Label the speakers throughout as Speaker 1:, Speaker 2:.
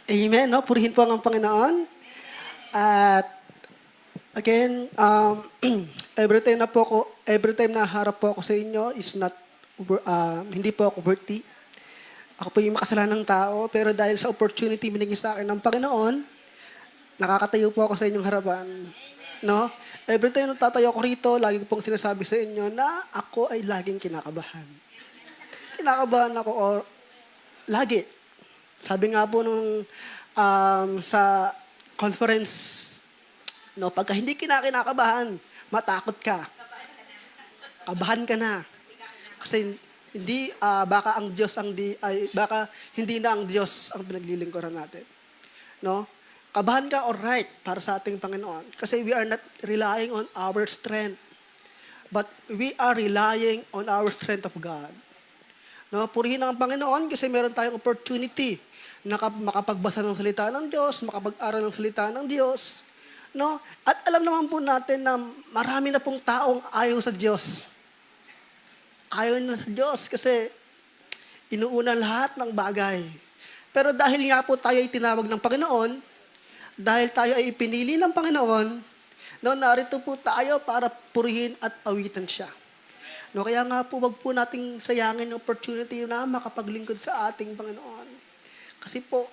Speaker 1: Amen, no? Purihin po ang Panginoon. At again, every time na harap po ako sa inyo is not, hindi po ako worthy. Ako po yung makasalanang tao, pero dahil sa opportunity binigay sa akin ng Panginoon, nakakatayo po ako sa inyong harapan. No? Every time na tatayo ako rito, lagi ko pong sinasabi sa inyo na ako ay laging kinakabahan. Kinakabahan ako lagi. Sabi nga po nung sa conference, no, pagka hindi kinakabahan, matakot ka. Kabahan ka na. Kasi hindi baka ang Diyos baka hindi na ang Diyos ang pinaglilingkuran natin. No? Kabahan ka, alright, para sa ating Panginoon. Kasi we are not relying on our strength, but we are relying on our strength of God. No, purihin ang Panginoon kasi meron tayong opportunity na makapagbasa ng salita ng Diyos, makapag-aral ng salita ng Diyos. No? At alam naman po natin na marami na pong taong ayaw sa Diyos. Ayaw na sa Diyos kasi inuuna lahat ng bagay. Pero dahil nga po tayo ay tinawag ng Panginoon, dahil tayo ay pinili ng Panginoon, no, narito po tayo para purihin at awitan siya. No, kaya nga po, wag po nating sayangin ang opportunity na makapaglingkod sa ating Panginoon. Kasi po,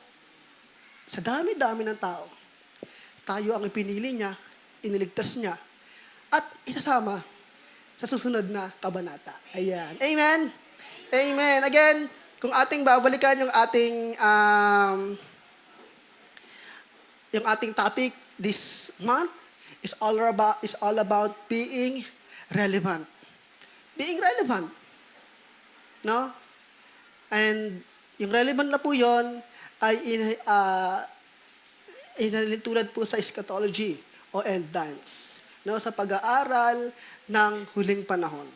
Speaker 1: sa dami-dami ng tao, tayo ang ipinili niya, iniligtas niya, at isasama sa susunod na kabanata. Ayan. Amen? Amen. Again, kung ating babalikan yung ating topic this month is all about being relevant. Being relevant. No? And yung relevant na po yon ay inalintulad po sa eschatology o end times. No? Sa pag-aaral ng huling panahon.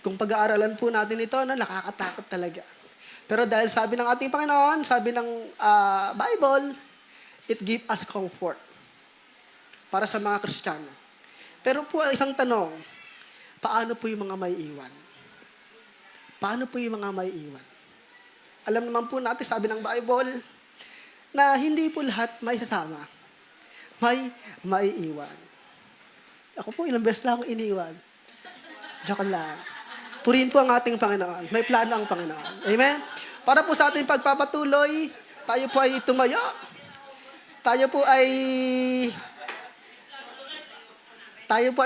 Speaker 1: Kung pag-aaralan po natin ito, nakakatakot talaga. Pero dahil sabi ng ating Panginoon, sabi ng Bible, it gives us comfort para sa mga Kristiyano. Pero po, isang tanong, paano po yung mga may iwan? Paano po yung mga may iwan? Alam naman po natin, sabi ng Bible, na hindi po lahat may sasama. May maiiwan. Ako po, ilang beses lang akong iniwan. Joke lang. Purihin po ang ating Panginoon. May plano ang Panginoon. Amen? Para po sa ating pagpapatuloy, tayo po ay tumayo. Tayo po ay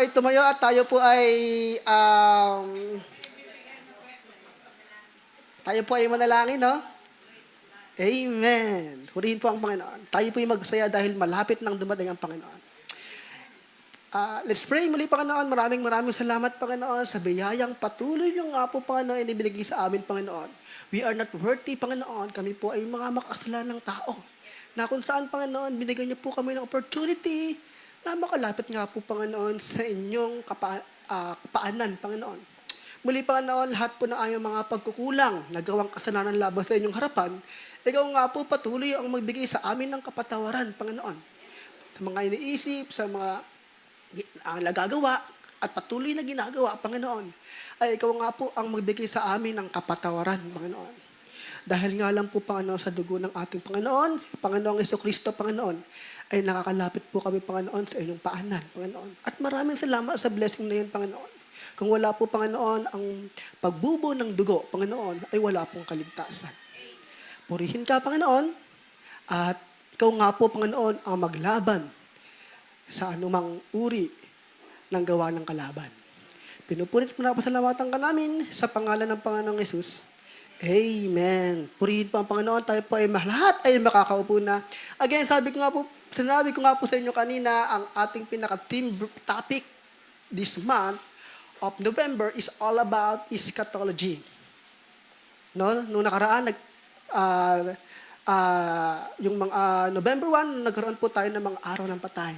Speaker 1: tumayo at tayo po ay manalangin, no? Amen. Purihin po ang Panginoon. Tayo po ay magsaya dahil malapit nang dumating ang Panginoon. Let's pray muli, Panginoon. Maraming salamat, Panginoon, sa biyayang patuloy niyo nga po, Panginoon, inibigay sa amin, Panginoon. We are not worthy, Panginoon. Kami po ay mga makasalanan ng tao. Na kung saan, Panginoon, binigyan niyo po kami ng opportunity na makalapit nga po, Panginoon, sa inyong kapaanan, Panginoon. Muli, Panginoon, lahat po ng aming mga pagkukulang, nagawang kasalanan laban sa inyong harapan, ikaw nga po patuloy ang magbigay sa amin ng kapatawaran, Panginoon. Sa mga iniisip, sa mga nagagawa, at patuloy na ginagawa, Panginoon, ay ikaw nga po ang magbigay sa amin ng kapatawaran, Panginoon. Dahil nga lang po, Panginoon, sa dugo ng ating Panginoon, Panginoong Jesucristo, Panginoon, ay nakakalapit po kami, Panginoon, sa inyong paanan, Panginoon. At maraming salamat sa blessing na yun, Panginoon. Kung wala po, Panginoon, ang pagbubo ng dugo, Panginoon, ay wala pong kaligtasan. Purihin ka, Panginoon, at ikaw nga po, Panginoon, ang maglaban sa anumang uri ng gawa ng kalaban. Pinupurit mo na pasalamatan ka namin sa pangalan ng Panginoong Yesus. Amen. Purihin po ang Panginoon. Tayo po ay lahat ay makakaupo na. Again, sinabi ko nga po sa inyo kanina, ang ating pinaka-team topic this month of November is all about eschatology. No? Noong nakaraan, yung mga November 1, nagkaroon po tayo ng mga araw ng patay.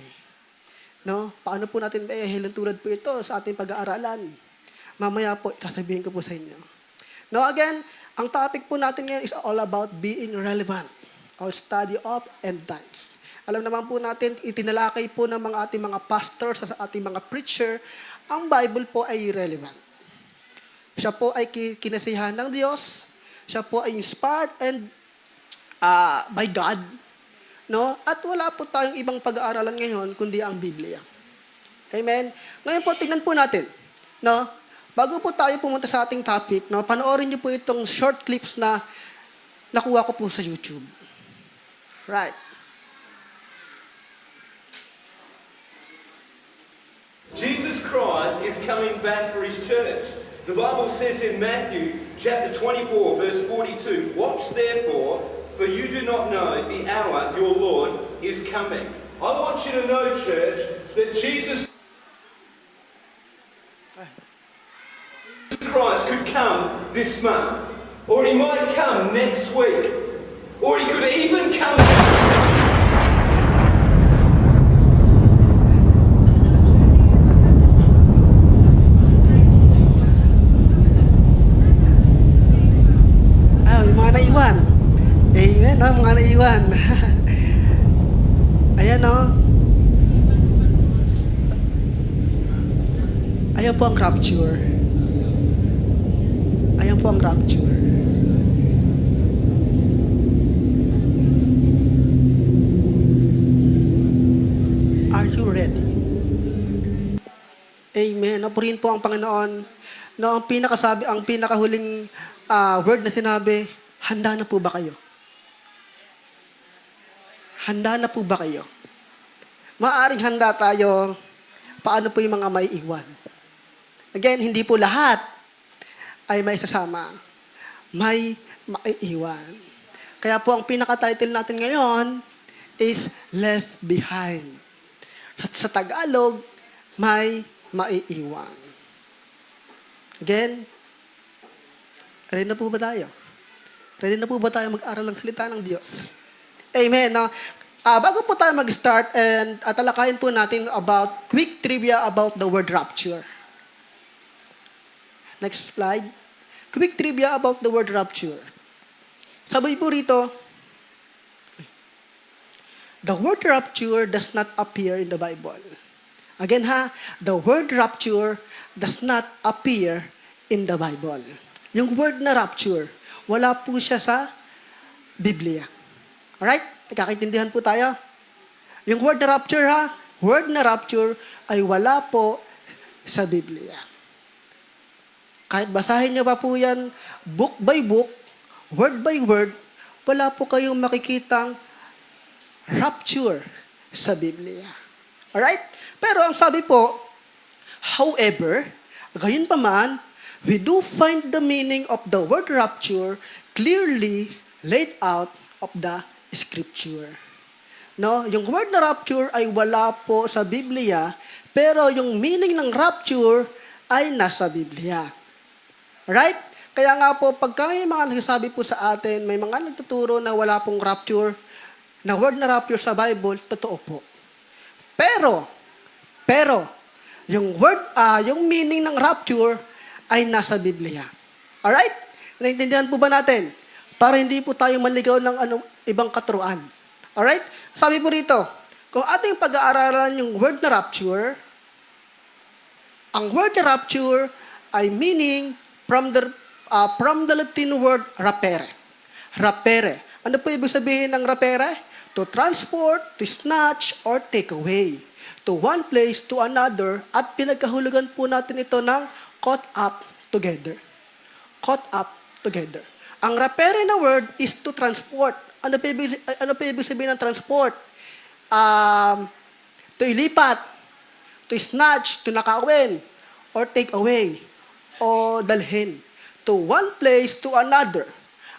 Speaker 1: No? Paano po natin tulad po ito sa ating pag-aaralan? Mamaya po, sasabihin ko po sa inyo. No, again, ang topic po natin ngayon is all about being relevant or study of end times. Alam naman po natin, itinalakay po ng mga ating mga pastors, sa ating mga preacher, ang Bible po ay relevant. Siya po ay kinasihan ng Diyos, siya po ay inspired and by God. No? At wala po tayong ibang pag-aaralan ngayon kundi ang Biblia. Amen? Ngayon po, tingnan po natin. No? Bago po tayo pumunta sa ating topic, no, panoorin niyo po itong short clips na nakuha ko po sa YouTube. Right.
Speaker 2: Jesus Christ is coming back for his church. The Bible says in Matthew chapter 24, verse 42, "Watch therefore, for you do not know the hour your Lord is coming." I want you to know, church, that Jesus Christ could come this month, or he might come next week, or he could even come.
Speaker 1: Yung mga naiwan. Amen, no? Mga naiwan. Ayan, no? Ayan po ang rapture. Ayan po ang rapture. Are you ready? Amen. Napurihin po ang Panginoon. No, ang pinakahuling word na sinabi, handa na po ba kayo? Handa na po ba kayo? Maaring handa tayo, paano po yung mga may iwan? Again, hindi po lahat ay may sasama. May maiiwan. Kaya po ang pinaka-title natin ngayon is Left Behind. At sa Tagalog, may maiiwan. Again, ready na po ba tayo? Ready na po ba tayo mag-aral ng salita ng Diyos? Amen. No? Bago po tayo mag-start and talakayin po natin about quick trivia about the word rapture. Next slide. Quick trivia about the word rapture. Sabi po rito, the word rapture does not appear in the Bible. Again ha, the word rapture does not appear in the Bible. Yung word na rapture, wala po siya sa Biblia. Alright? Nagkakaintindihan po tayo? Yung word na rapture ha, word na rapture ay wala po sa Biblia. Kahit basahin niyo pa po yan, book by book, word by word, wala po kayong makikitang rapture sa Biblia. Alright? Pero ang sabi po, however, gayon pa man, we do find the meaning of the word rapture clearly laid out of the Scripture. No? Yung word na rapture ay wala po sa Biblia, pero yung meaning ng rapture ay nasa Biblia. Right? Kaya nga po, pagka may mga nagsasabi po sa atin, may mga nagtuturo na wala pong rapture, na word na rapture sa Bible, totoo po. Pero, yung yung meaning ng rapture ay nasa Biblia. Alright? Naintindihan po ba natin? Para hindi po tayo maligaw ng ibang katuruan. Alright? Sabi po rito, kung ating pag-aaralan yung word na rapture, ang word na rapture ay meaning from the Latin word rapere. Rapere. Ano po ibig sabihin ng rapere? To transport, to snatch, or take away. To one place to another, at pinagkahulugan po natin ito ng caught up together. Caught up together. Ang rapere na word is to transport. Ano pa ibig sabihin ng transport? To ilipat, to snatch, to nakawin, or take away, o dalhin. To one place to another.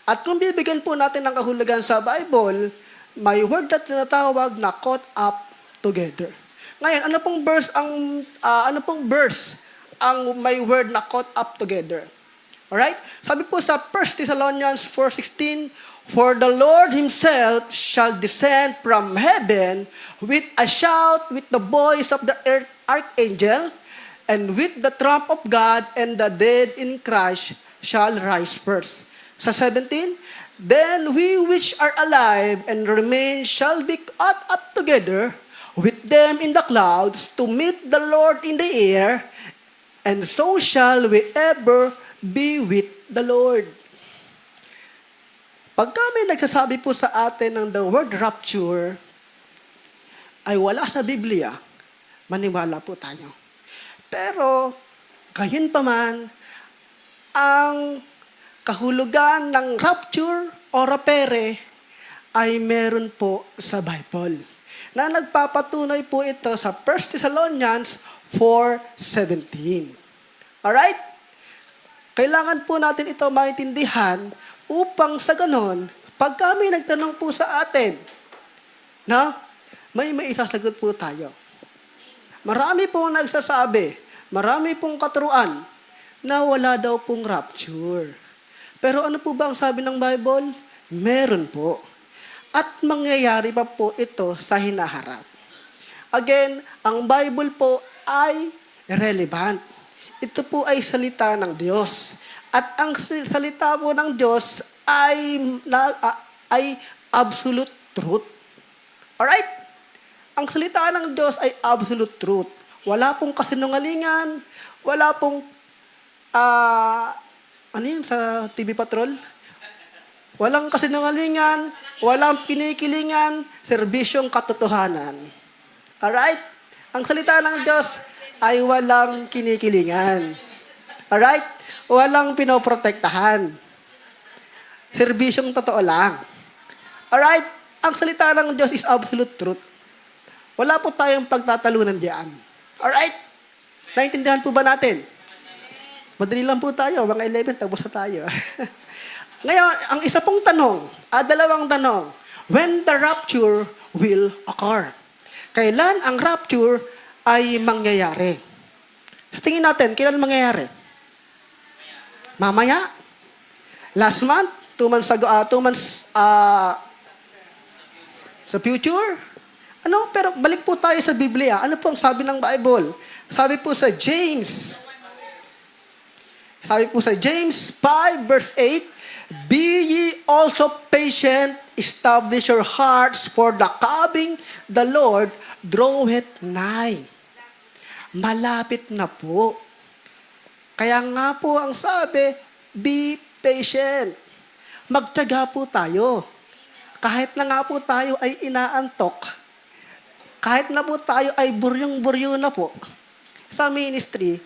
Speaker 1: At kung bibigyan po natin ng kahulugan sa Bible, may word na tinatawag na caught up together. Ngayon, ano pong verse ang may word na caught up together? Alright? Sabi po sa 1 Thessalonians 4:16, "For the Lord Himself shall descend from heaven with a shout, with the voice of the archangel, and with the trump of God, and the dead in Christ shall rise first." Sa 17, "Then we which are alive and remain shall be caught up together with them in the clouds to meet the Lord in the air, and so shall we ever be with the Lord." Pagka may nagsasabi po sa atin ng the word rapture, ay wala sa Biblia, maniwala po tayo. Pero, gayon pa man, ang kahulugan ng rapture o rapere ay meron po sa Bible. Na nagpapatunay po ito sa 1 Thessalonians 4:17. Alright? Kailangan po natin ito maintindihan upang sa ganon, pag kami nagtanong po sa atin, may isasagot po tayo. Marami pong nagsasabi, marami pong katuruan na wala daw pong rapture. Pero ano po ba ang sabi ng Bible? Meron po. At mangyayari pa po ito sa hinaharap. Again, ang Bible po ay relevant. Ito po ay salita ng Diyos. At ang salita po ng Diyos ay absolute truth. Alright? Ang salita ng Diyos ay absolute truth. Wala pong kasinungalingan, wala pong, ano yun sa TV Patrol? Walang kasinungalingan, walang pinikilingan, serbisyong katotohanan. Alright? Ang salita ng Diyos ay walang kinikilingan. Alright? Walang pinoprotektahan. Serbisyong totoo lang. Alright? Ang salita ng Diyos is absolute truth. Wala po tayong pagtatalunan diyan. Alright? Naintindihan po ba natin? Madali lang po tayo. Mga 11, tapos na tayo. Ngayon, ang isa pong tanong, dalawang tanong. When the rapture will occur? Kailan ang rapture ay mangyayari? Sa tingin natin, kailan mangyayari? Mamaya? Last month? 2 months ago? 2 months sa future? Ano? Pero balik po tayo sa Biblia. Ano po ang sabi ng Bible? Sabi po sa James 5 verse 8, Be ye also patient, establish your hearts, for the coming the Lord draweth nigh. Malapit na po. Kaya nga po ang sabi, be patient. Magtiyaga po tayo. Kahit na nga po tayo ay inaantok, kahit na po tayo ay buryong-buryo na po sa ministry,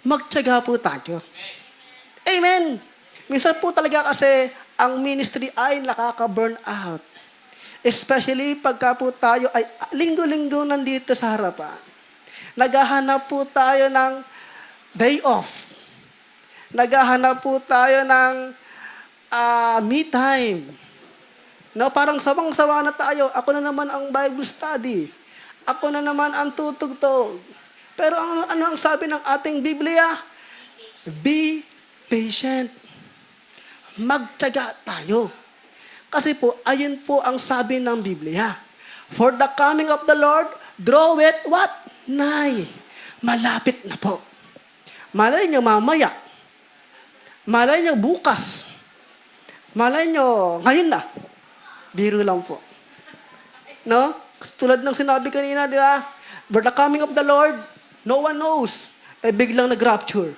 Speaker 1: magtiyaga po tayo. Amen! Minsan po talaga kasi ang ministry ay nakaka-burn out. Especially pagka po tayo ay linggo-linggo nandito sa harapan. Naghahanap po tayo ng day off. Naghahanap po tayo ng me time. No, parang sawang-sawa na tayo. Ako na naman ang Bible study. Ako na naman ang tutugtog. Pero ano ang sabi ng ating Biblia? Be patient. Magtiyaga tayo. Kasi po, ayun po ang sabi ng Biblia. For the coming of the Lord, draweth what? Nigh. Malapit na po. Malay nyo mamaya. Malay nyo bukas. Malay nyo ngayon na. Biro lang po. No? Tulad ng sinabi kanina, di ba? For the coming of the Lord, no one knows. Biglang nag-rapture.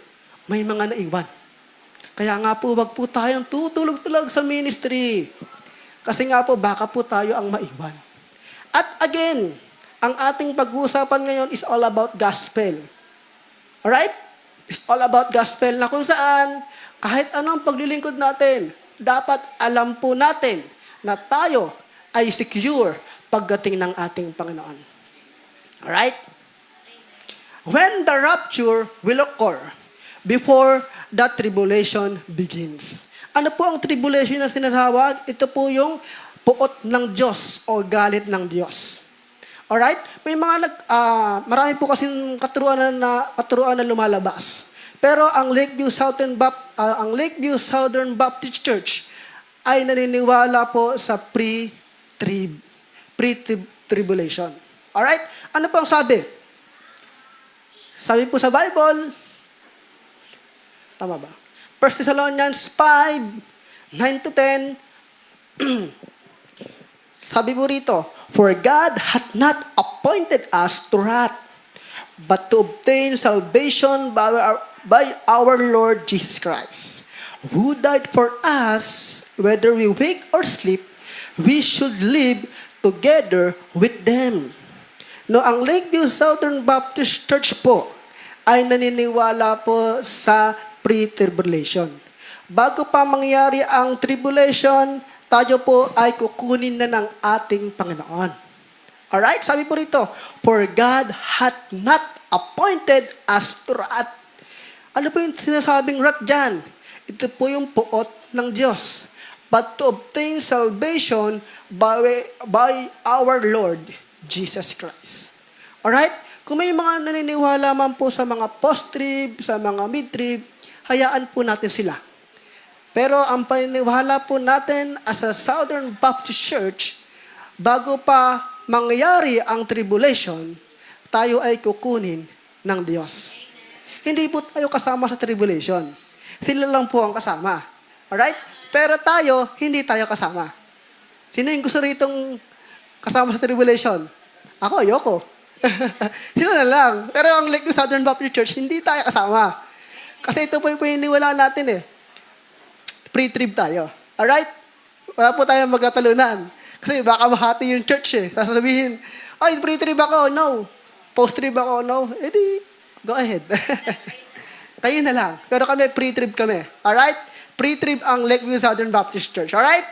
Speaker 1: May mga naiwan. Kaya nga po, wag po tayong tutulog-tulog sa ministry. Kasi nga po, baka po tayo ang maiwan. At again, ang ating pag-uusapan ngayon is all about gospel. Alright? It's all about gospel na kung saan, kahit anong paglilingkod natin, dapat alam po natin na tayo ay secure pagdating ng ating Panginoon. Alright? When the rapture will occur, before the tribulation begins. Ano po ang tribulation na sinasawag? Ito po yung puot ng Diyos o galit ng Diyos. Alright? May mga marami po kasing katuruan na lumalabas. Pero ang Lakeview Southern Baptist Church ay naniniwala po sa pre-tribulation. Alright? Ano po ang sabi? Sabi po sa Bible, tama ba? 1 Thessalonians 5, 9-10, sabi po rito, For God hath not appointed us to wrath, but to obtain salvation by our Lord Jesus Christ, who died for us, whether we wake or sleep, we should live together with them. No, ang Lakeview Southern Baptist Church po ay naniniwala po sa pre-tribulation. Bago pa mangyari ang tribulation, tayo po ay kukunin na ng ating Panginoon. Alright? Sabi po rito, for God hath not appointed us to wrath. Ano po yung sinasabing wrath dyan? Ito po yung puot ng Diyos. But to obtain salvation by our Lord Jesus Christ. Alright? Kung may mga naniniwala man po sa mga post-trib, sa mga mid-trib, hayaan po natin sila. Pero ang paniniwala po natin as a Southern Baptist Church, bago pa mangyari ang tribulation, tayo ay kukunin ng Diyos. Hindi po tayo kasama sa tribulation. Sila lang po ang kasama. Alright? Pero tayo, hindi tayo kasama. Sino yung gusto ritong kasama sa tribulation? Ako, ayoko. Sila na lang. Pero ang Lakeview Southern Baptist Church, hindi tayo kasama. Kasi ito po yung paniniwala natin eh. Pre-trib tayo. Alright? Wala po tayong magkatalunan. Kasi baka mahati yung church eh. Sasabihin, ay, pre-trib ako. No. Post-trib ako. No. Eh di, go ahead. Kayo na lang. Pero kami, pre-trib kami. Alright? Pre-trib ang Lakeview Southern Baptist Church. Alright?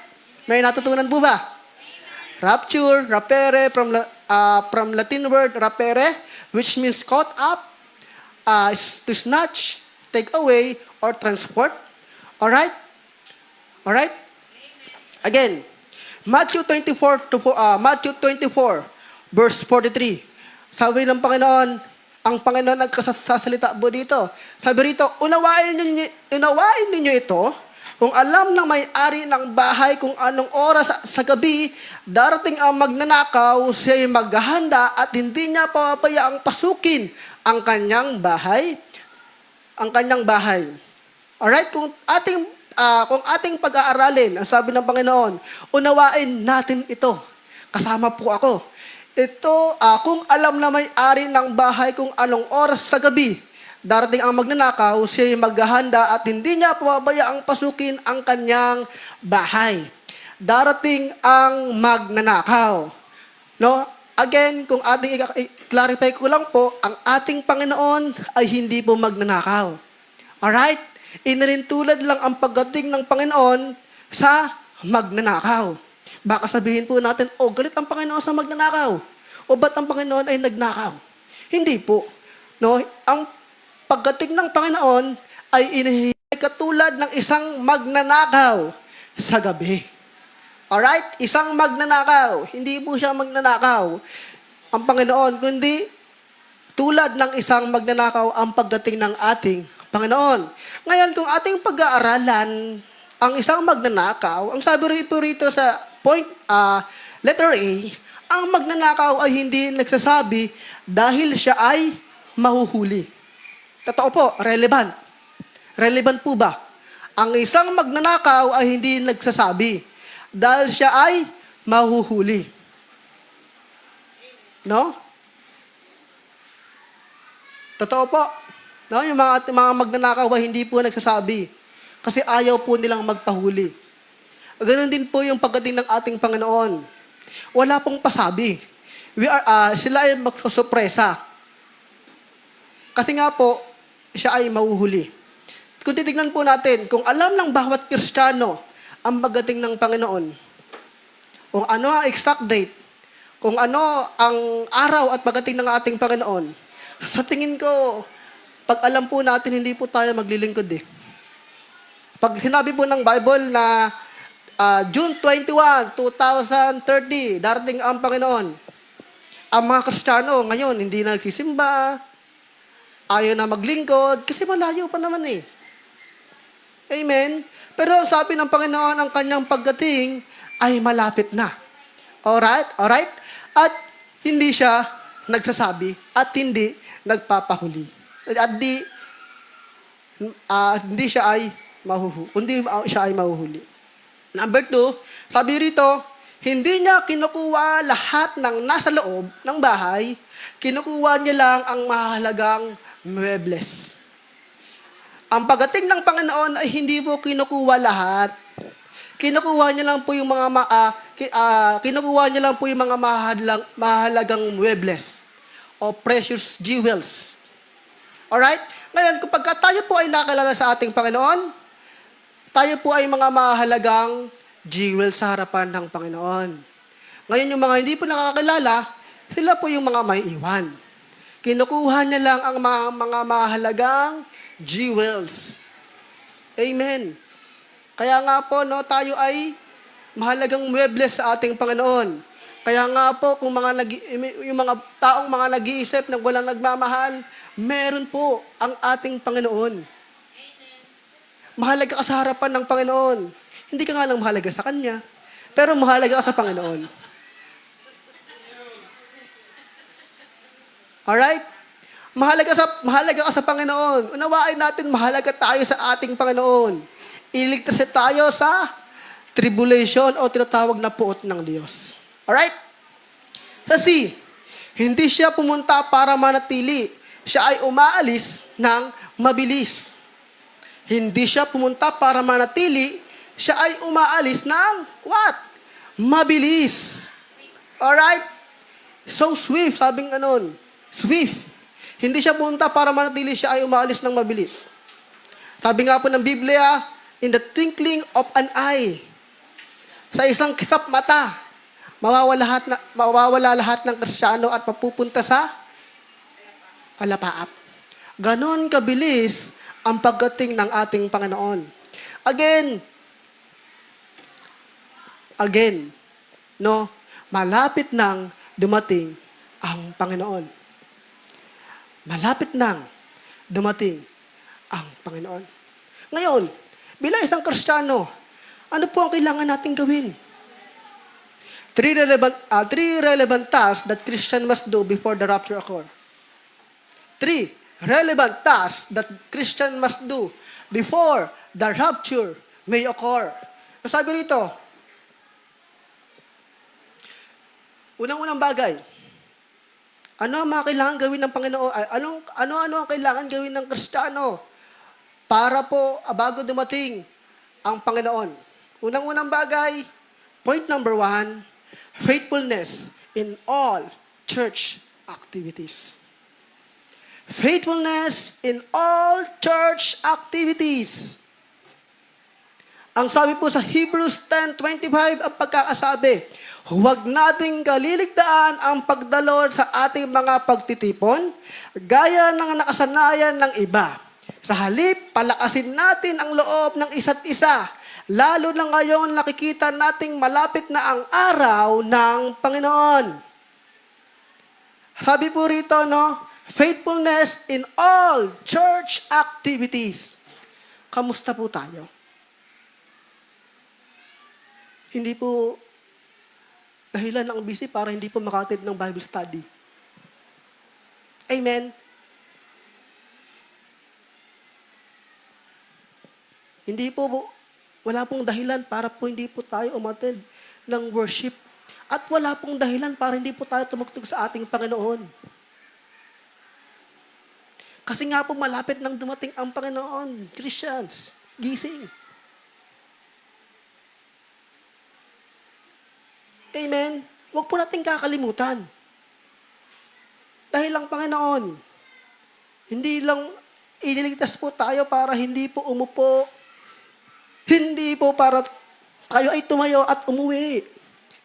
Speaker 1: May natutunan po ba? Rapture, rapere, from Latin word rapere, which means caught up, to snatch, take away, or transport. Alright? Alright? Again, Matthew 24, verse 43. Sabi ng Panginoon, ang Panginoon nagsasalita po dito. Sabi rito, unawain ninyo ito, kung alam ng may-ari ng bahay kung anong oras sa gabi, darating ang magnanakaw, siya'y maghahanda at hindi niya papayaang pasukin ang kanyang bahay. Alright? Kung ating pag-aaralin, ang sabi ng Panginoon, unawain natin ito. Kasama po ako. Ito, kung alam na may-ari ng bahay kung anong oras sa gabi, darating ang magnanakaw, siya'y maghahanda at hindi niya pababayaang pasukin ang kanyang bahay. Darating ang magnanakaw. No? Again, kung ating i-clarify ko lang po, ang ating Panginoon ay hindi po magnanakaw. Alright? Inarintulad lang ang pagdating ng Panginoon sa magnanakaw. Baka sabihin po natin, galit ang Panginoon sa magnanakaw. O ba't ang Panginoon ay nagnakaw? Hindi po. No? Ang pagdating ng Panginoon ay katulad ng isang magnanakaw sa gabi. Alright? Isang magnanakaw. Hindi po siya magnanakaw. Ang Panginoon, kundi tulad ng isang magnanakaw ang pagdating ng ating Panginoon. Ngayon, kung ating pag-aaralan ang isang magnanakaw, ang sabi rito sa letter A, ang magnanakaw ay hindi nagsasabi dahil siya ay mahuhuli. Totoo po, relevant. Relevant po ba? Ang isang magnanakaw ay hindi nagsasabi dahil siya ay mahuhuli. No? Totoo po. No? Yung mga magnanakaw ay hindi po nagsasabi kasi ayaw po nilang magpahuli. Ganon din po yung pagdating ng ating Panginoon. Wala pong pasabi. Sila ay magsusurpresa. Kasi nga po, siya ay mahuhuli. Kung titignan po natin, kung alam ng bawat Kristiyano ang pagdating ng Panginoon, kung ano ang exact date, kung ano ang araw at pagdating ng ating Panginoon, sa tingin ko, pag alam po natin, hindi po tayo maglilingkod eh. Pag sinabi po ng Bible na June 21, 2030, darating ang Panginoon. Ang mga Kristiyano ngayon, hindi na nagsisimba, ayaw na maglingkod, kasi malayo pa naman eh. Amen? Pero sabi ng Panginoon, ang kanyang pagdating ay malapit na. Alright? Alright? At hindi siya nagsasabi at hindi nagpapahuli. At hindi siya ay mahuhuli. Number 2, sabi rito, hindi niya kinukuha lahat ng nasa loob ng bahay, kinukuha niya lang ang mahalagang muebles. Ang pagdating ng Panginoon ay hindi po kinukuha lahat. Kinukuha niya lang po yung mga kinukuha niya lang po yung mga mahalagang muebles o precious jewels. Alright? Ngayon, kapag tayo po ay nakilala sa ating Panginoon, tayo po ay mga mahalagang jewels sa harapan ng Panginoon. Ngayon, yung mga hindi po nakakilala, sila po yung mga may iwan. Kinukuha niya lang ang mga mahalagang jewels. Amen. Kaya nga po, no, tayo ay mahalagang muebles sa ating Panginoon. Kaya nga po, kung yung mga taong mga nag-iisip na walang nagmamahal, meron po ang ating Panginoon. Mahalaga ka sa harapan ng Panginoon. Hindi ka nga lang mahalaga sa Kanya, pero mahalaga ka sa Panginoon. Alright? Mahalaga ka sa Panginoon. Unawain natin, mahalaga tayo sa ating Panginoon. Iligtas tayo sa tribulation o tinatawag na puot ng Diyos. Alright? Sa C, hindi siya pumunta para manatili. Siya ay umaalis ng mabilis. Hindi siya pumunta para manatili. Siya ay umaalis ng what? Mabilis. Alright? So swift, sabing anon. Swift. Hindi siya pumunta para manatili. Siya ay umaalis ng mabilis. Sabi nga po ng Biblia, in the twinkling of an eye, sa isang kisap mata, mawawala lahat ng Kristiyano at mapupunta sa kalapaap. Ganon kabilis ang pagdating ng ating Panginoon. Again, no, malapit nang dumating ang Panginoon. Malapit nang dumating ang Panginoon. Ngayon, bilang isang Kristiyano, ano po ang kailangan natin gawin? Three relevant tasks that Christian must do before the rapture occur. 3 relevant tasks that Christian must do before the rapture may occur. Sabi rito, unang-unang bagay, ano ang mga kailangan gawin ng Panginoon? Ano ang kailangan gawin ng Kristiyano para po bago dumating ang Panginoon? Unang-unang bagay, point number 1, faithfulness in all church activities. Faithfulness in all church activities. Ang sabi po sa Hebrews 10:25 ang pagkakasabi, huwag nating kaliligtaan ang pagdalo sa ating mga pagtitipon, gaya ng nakasanayan ng iba. Sa halip, palakasin natin ang loob ng isa't isa, lalo na ngayon nakikita nating malapit na ang araw ng Panginoon. Sabi po rito, no, faithfulness in all church activities. Kamusta po tayo? Hindi po dahilan ng busy para hindi po makatid ng Bible study. Amen? Hindi po, wala pong dahilan para po hindi po tayo umattend ng worship. At wala pong dahilan para hindi po tayo tumugtog sa ating Panginoon. Kasi nga po malapit nang dumating ang Panginoon. Christians, gising. Amen? Huwag po natin kakalimutan. Dahil ang Panginoon, hindi lang iniligtas po tayo para hindi po umupo. Hindi po para tayo ay tumayo at umuwi.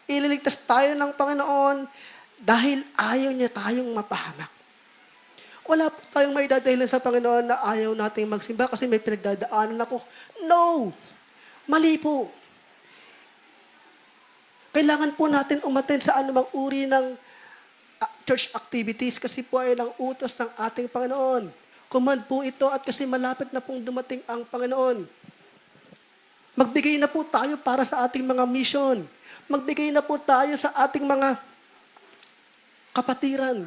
Speaker 1: Ililigtas tayo ng Panginoon dahil ayaw niya tayong mapahamak. Wala po tayong may dadahilan sa Panginoon na ayaw nating magsimba kasi may pinagdadaanan ako. No! Mali po. Kailangan po natin umattend sa anumang uri ng church activities kasi po ay ng utos ng ating Panginoon. Command po ito at kasi malapit na pong dumating ang Panginoon. Magbigay na po tayo para sa ating mga mission. Magbigay na po tayo sa ating mga kapatiran.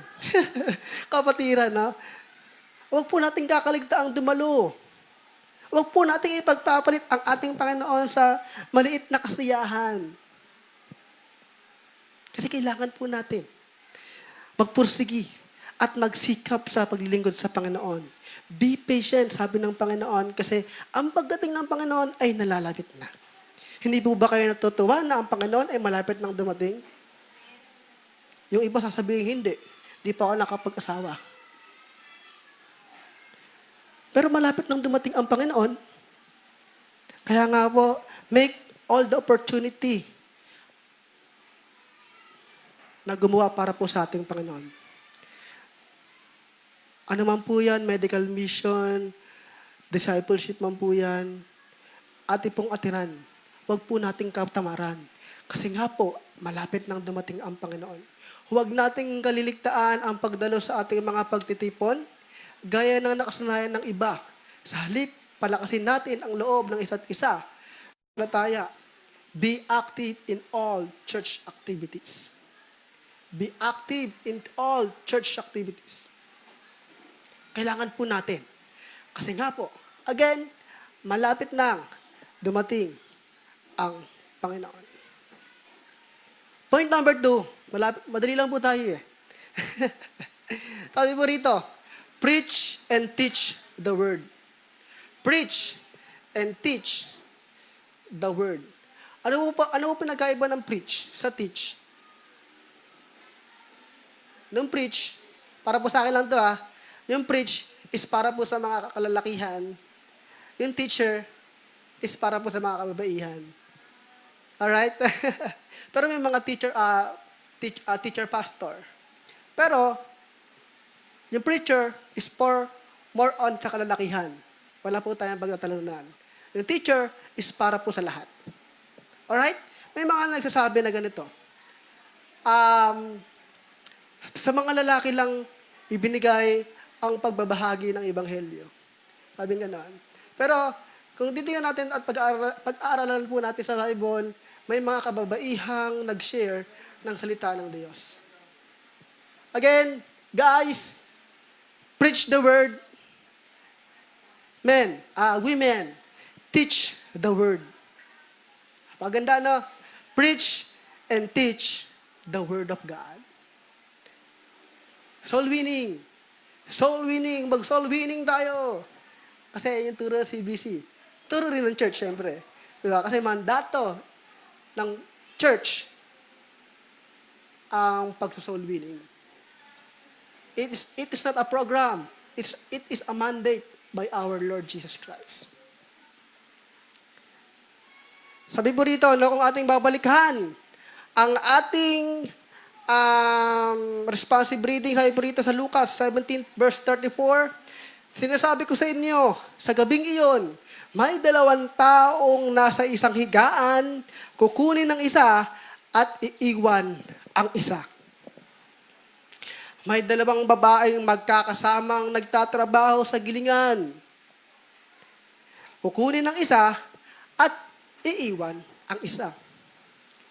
Speaker 1: Kapatiran, ha? Huwag po natin kakaligtaang dumalo. Huwag po natin ipagpapalit ang ating Panginoon sa maliit na kasiyahan. Kasi kailangan po natin magpursigi at magsikap sa paglilingkod sa Panginoon. Be patient, sabi ng Panginoon, kasi ang pagdating ng Panginoon ay nalalapit na. Hindi po ba kayo natutuwa na ang Panginoon ay malapit nang dumating? Yung iba sasabihin, hindi. Di pa ako nakapag-asawa. Pero malapit nang dumating ang Panginoon. Kaya nga po, make all the opportunity na gumawa para po sa ating Panginoon. Ano man po yan, medical mission, discipleship man po yan, ating pong atiran. Huwag po nating katamaran. Kasi nga po, malapit nang dumating ang Panginoon. Huwag nating kaliligtaan ang pagdalo sa ating mga pagtitipon, gaya ng nakasanayan ng iba. Sa halip, palakasin natin ang loob ng isa't isa. Lataya, be active in all church activities. Be active in all church activities. Kailangan po natin. Kasi nga po, again, malapit nang dumating ang Panginoon. Point number 2, madali lang po tayo eh. Sabi po rito, preach and teach the word. Preach and teach the word. Ano po pinagkaiba ng preach sa teach? Nung preach, para po sa akin lang to yung preach is para po sa mga kalalakihan. Yung teacher is para po sa mga kababaihan. Alright? Pero may mga teacher pastor. Pero, yung preacher is more on sa kalalakihan. Wala po tayong pagtatalunan. Yung teacher is para po sa lahat. Alright? May mga nagsasabi na ganito. Sa mga lalaki lang ibinigay ang pagbabahagi ng Ebanghelyo. Sabi nga noon. Pero, kung titingnan natin at pag-aaralan po natin sa Bible, may mga kababaihang nag-share ng salita ng Diyos. Again, guys, preach the word. Women, teach the word. Paganda, no? Preach and teach the word of God. Soul winning. Soul winning. Mag-soul winning tayo. Kasi yung turo ng CBC. Turo rin ng church, syempre. Diba? Kasi mandato ng church ang pag-soul winning. It is not a program. It is a mandate by our Lord Jesus Christ. Sabi po rito, kung ating babalikan ang ating responsive reading, sabi po rito sa Lucas 17 verse 34, sinasabi ko sa inyo, sa gabing iyon, may 2 taong nasa isang higaan, kukunin ng isa at iiwan ang isa. May 2 babaeng magkakasamang nagtatrabaho sa gilingan. Kukunin ng isa at iiwan ang isa.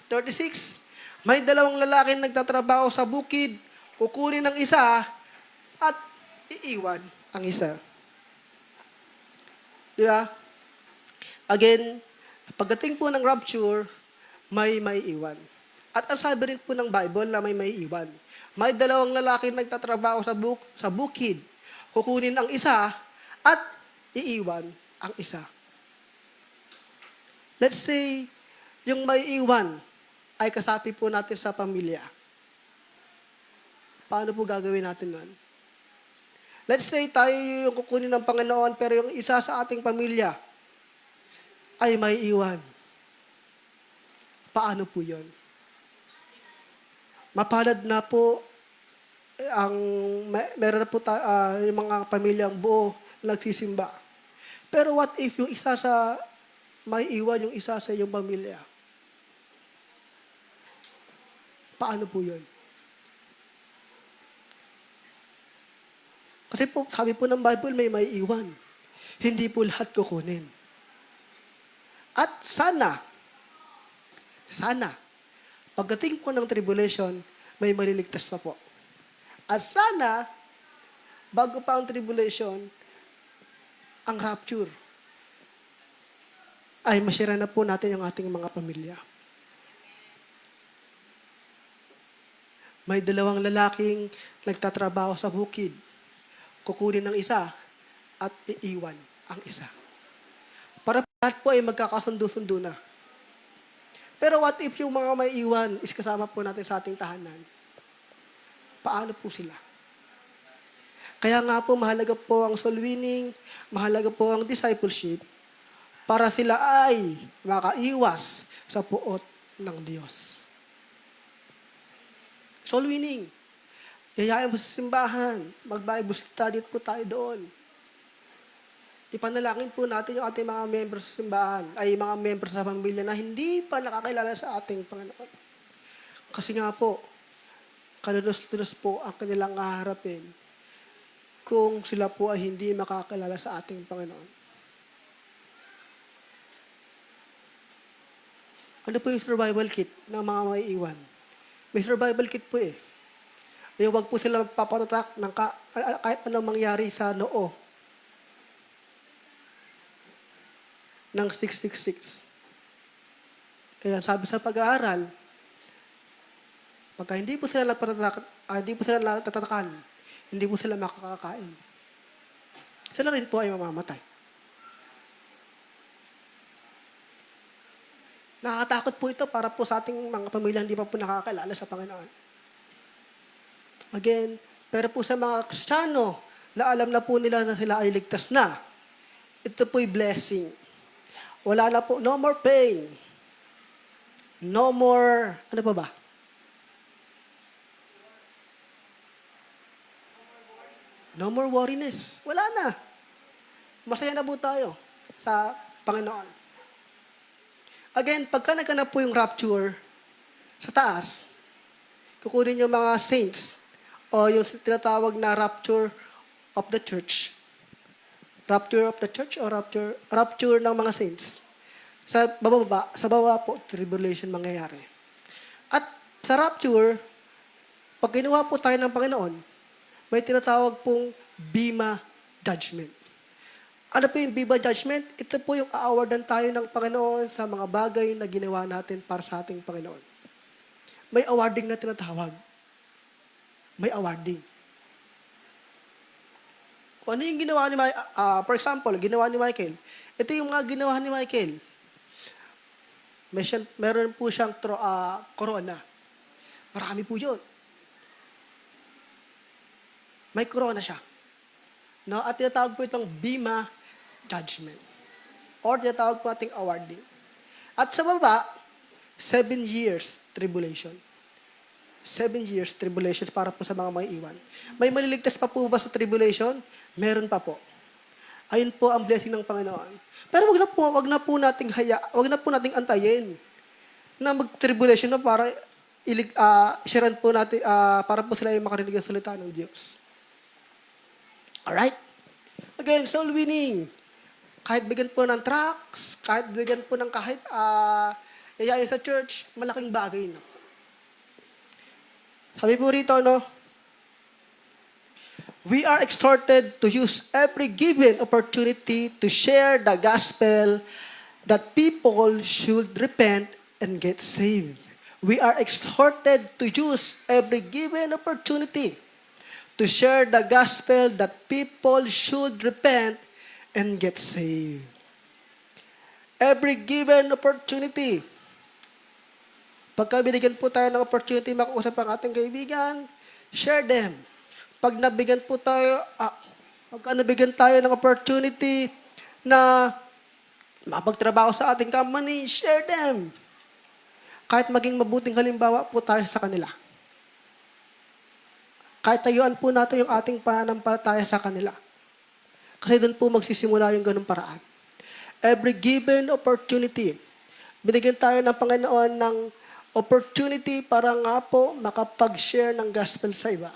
Speaker 1: 36, may 2 lalaking nagtatrabaho sa bukid. Kukunin ng isa at iiwan ang isa. Diba? Again, pagdating po ng rapture, may iwan. At ang sabi rin po ng Bible na may iwan. May 2 lalaki nagtatrabaho sa bukid. Kukunin ang isa at iiwan ang isa. Let's say, yung may iwan ay kasapi po natin sa pamilya. Paano po gagawin natin nun? Let's say tayo yung kukunin ng Panginoon pero yung isa sa ating pamilya ay may iwan. Paano po yun? Mapalad na po meron na po yung mga pamilyang buo nagsisimba. Pero what if yung isa sa may iwan yung isa sa iyong pamilya? Paano po yun? Kasi po, sabi po ng Bible, may iwan. Hindi po lahat kukunin. At sana, pagdating po ng tribulation, may maliligtas pa po. At sana, bago pa ang tribulation, ang rapture, ay masira na po natin yung ating mga pamilya. May dalawang lalaking nagtatrabaho sa bukid. Kukunin ng isa at iiwan ang isa. Para lahat po ay magkakasundo-sundo na. Pero what if yung mga may iwan is kasama po natin sa ating tahanan? Paano po sila? Kaya nga po mahalaga po ang soul winning, mahalaga po ang discipleship para sila ay makaiwas sa puot ng Diyos. Soul winning. Yayain mo sa simbahan, mag-Bible study po tayo doon. Ipanalangin po natin yung ating mga members sa simbahan, ay mga members sa pamilya na hindi pa nakakilala sa ating Panginoon. Kasi nga po, kalunos-lunos po ang kanilang haharapin kung sila po ay hindi makakilala sa ating Panginoon. Ano po yung survival kit ng mga maiiwan? May survival kit po eh. Yung wag po sila magpapatatak ng kahit anong mangyari sa noo ng 666. Kaya sabi sa pag-aaral, pagka hindi po sila hindi po sila natatakan, hindi po sila makakakain. Sila rin po ay mamamatay. Nakakatakot po ito para po sa ating mga pamilya hindi pa po nakakilala sa Panginoon. Again, pero po sa mga Kristiyano na alam na po nila na sila ay ligtas na, ito po'y blessing. Wala na po, no more pain. No more, ano pa ba? No more worriness. Wala na. Masaya na po tayo sa Panginoon. Again, pagka nagkanap po yung rapture sa taas, kukunin yung mga saints o yung tinatawag na rapture of the church. Rapture of the church o rapture ng mga saints. Sa baba po, tribulation mangyayari. At sa rapture, pag kinuha po tayo ng Panginoon, may tinatawag pong Bema Judgment. Ano po yung Bema Judgment? Ito po yung aawardan tayo ng Panginoon sa mga bagay na ginawa natin para sa ating Panginoon. May awarding na tinatawag. May awarding. Kung ano yung ginawa ni for example, ginawa ni Michael. Ito yung mga ginawa ni Michael. Meron po siyang corona. Marami po yun. May corona siya. No? At tinatawag po itong Bema Judgment. Or tinatawag po ating awarding. At sa baba, 7 years tribulation. 7 years tribulation para po sa mga may iwan. May maliligtas pa po ba sa tribulation? Meron pa po. Ayun po ang blessing ng Panginoon. Pero wag na po nating antayin na mag-tribulation na para isiran po natin para po sila ay makarinig ng salita ng Diyos. Alright? Again, soul winning. Kahit bigyan po ng tracts, kahit bigyan po ng yayain sa church, malaking bagay na. Sabi po rito, no? We are exhorted to use every given opportunity to share the gospel that people should repent and get saved. We are exhorted to use every given opportunity to share the gospel that people should repent and get saved. Every given opportunity. Pagka binigyan po tayo ng opportunity makausap ang ating kaibigan, share them. Pag nabigyan tayo ng opportunity na makapagtrabaho sa ating company, share them. Kahit maging mabuting halimbawa po tayo sa kanila. Kahit tayuan po natin yung ating pananampalataya sa kanila. Kasi doon po magsisimula yung ganung paraan. Every given opportunity, binigyan tayo ng Panginoon ng opportunity para nga po makapag-share ng gospel sa iba.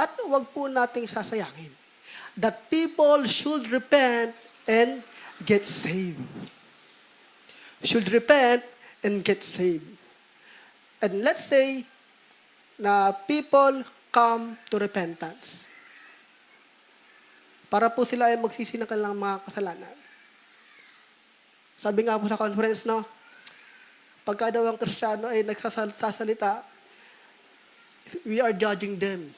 Speaker 1: At huwag po nating sasayangin. That people should repent and get saved. Should repent and get saved. And let's say na people come to repentance. Para po sila ay magsisi ng kanilang mga kasalanan. Sabi nga po sa conference, no? Pagka daw ang Kristiyano ay nagsasalita, We are judging them.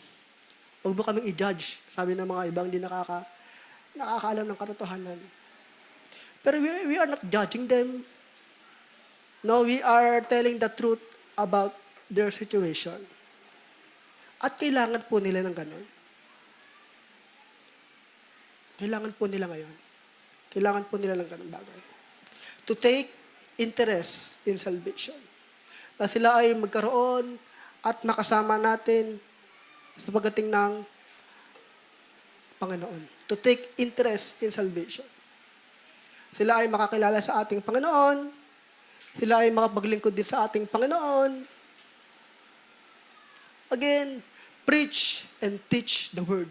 Speaker 1: Huwag mo kaming i-judge. Sabi ng mga ibang hindi nakakaalam ng katotohanan. Pero we are not judging them. No, we are telling the truth about their situation. At kailangan po nila ng ganun. Kailangan po nila ngayon. Kailangan po nila ng ganun bagay. To take interest in salvation. Na sila ay magkaroon at makasama natin sa pagdating ng Panginoon. To take interest in salvation. Sila ay makakilala sa ating Panginoon. Sila ay makapaglingkod din sa ating Panginoon. Again, preach and teach the word.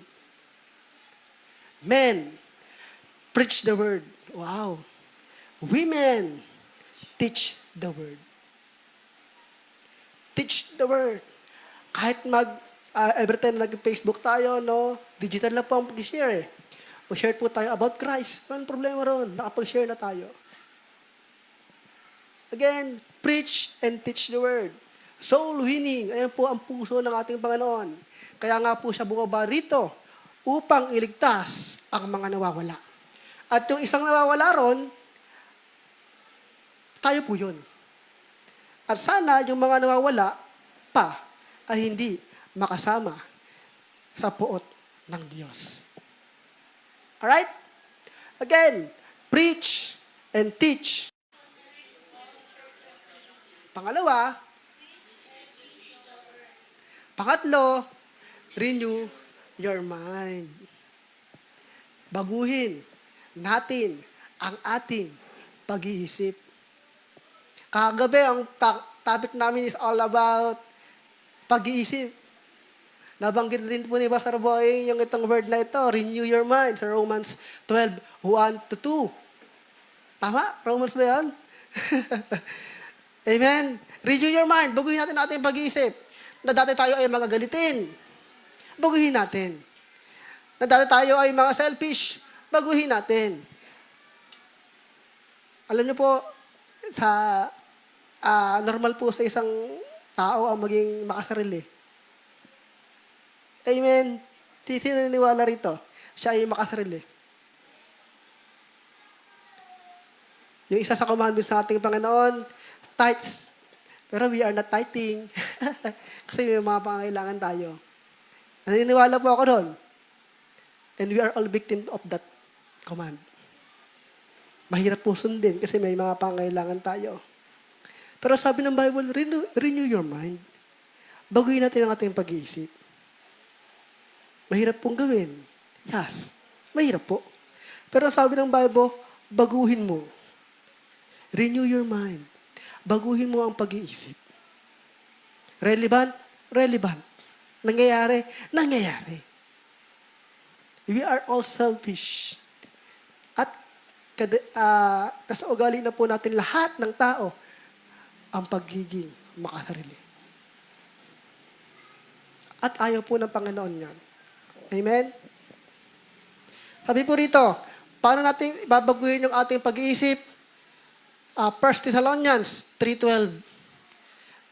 Speaker 1: Men, preach the word. Wow. Women, teach the word. Teach the word. Kahit every time nag-Facebook tayo, no, digital na po ang pag-share eh. O-share po tayo about Christ. Walang problema ron. Nakapag-share na tayo. Again, preach and teach the word. Soul winning. Ayan po ang puso ng ating Panginoon. Kaya nga po siya bumaba rito upang iligtas ang mga nawawala. At yung isang nawawala ron, tayo po yun. At sana yung mga nawawala pa ay hindi makasama sa puot ng Diyos. Alright? Again, preach and teach. Pangalawa, pangatlo, renew your mind. Baguhin natin ang ating pag-iisip. Kagabi, ang topic namin is all about pag-iisip. Nabanggit rin po ni Pastor Boy yung itong word na ito, renew your mind, sa Romans 12:1-2. Tama? Romans ba yan? Amen? Renew your mind. Baguhin natin ating pag-iisip. Na dati tayo ay magagalitin. Baguhin natin. Na dati tayo ay mga selfish. Baguhin natin. Alam niyo po, sa normal po sa isang tao ang maging makasarili. Amen. Sino naniniwala rito? Siya ay makasarili. Yung isa sa commandments ng ating Panginoon, tithes. Pero we are not tithing. Kasi may mga pangailangan tayo. Naniniwala po ako doon. And we are all victim of that command. Mahirap po sundin kasi may mga pangailangan tayo. Pero sabi ng Bible, renew your mind. Baguhin natin ang ating pag-iisip. Mahirap pong gawin. Yes. Mahirap po. Pero sabi ng Bible, baguhin mo. Renew your mind. Baguhin mo ang pag-iisip. Relevant? Relevant. Nangyayari? Nangyayari. We are all selfish. At nasa ugali na po natin lahat ng tao ang pagiging makasarili. At ayaw po ng Panginoon yan. Amen? Sabi po rito, paano natin babaguhin yung ating pag-iisip? 1 Thessalonians 3:12.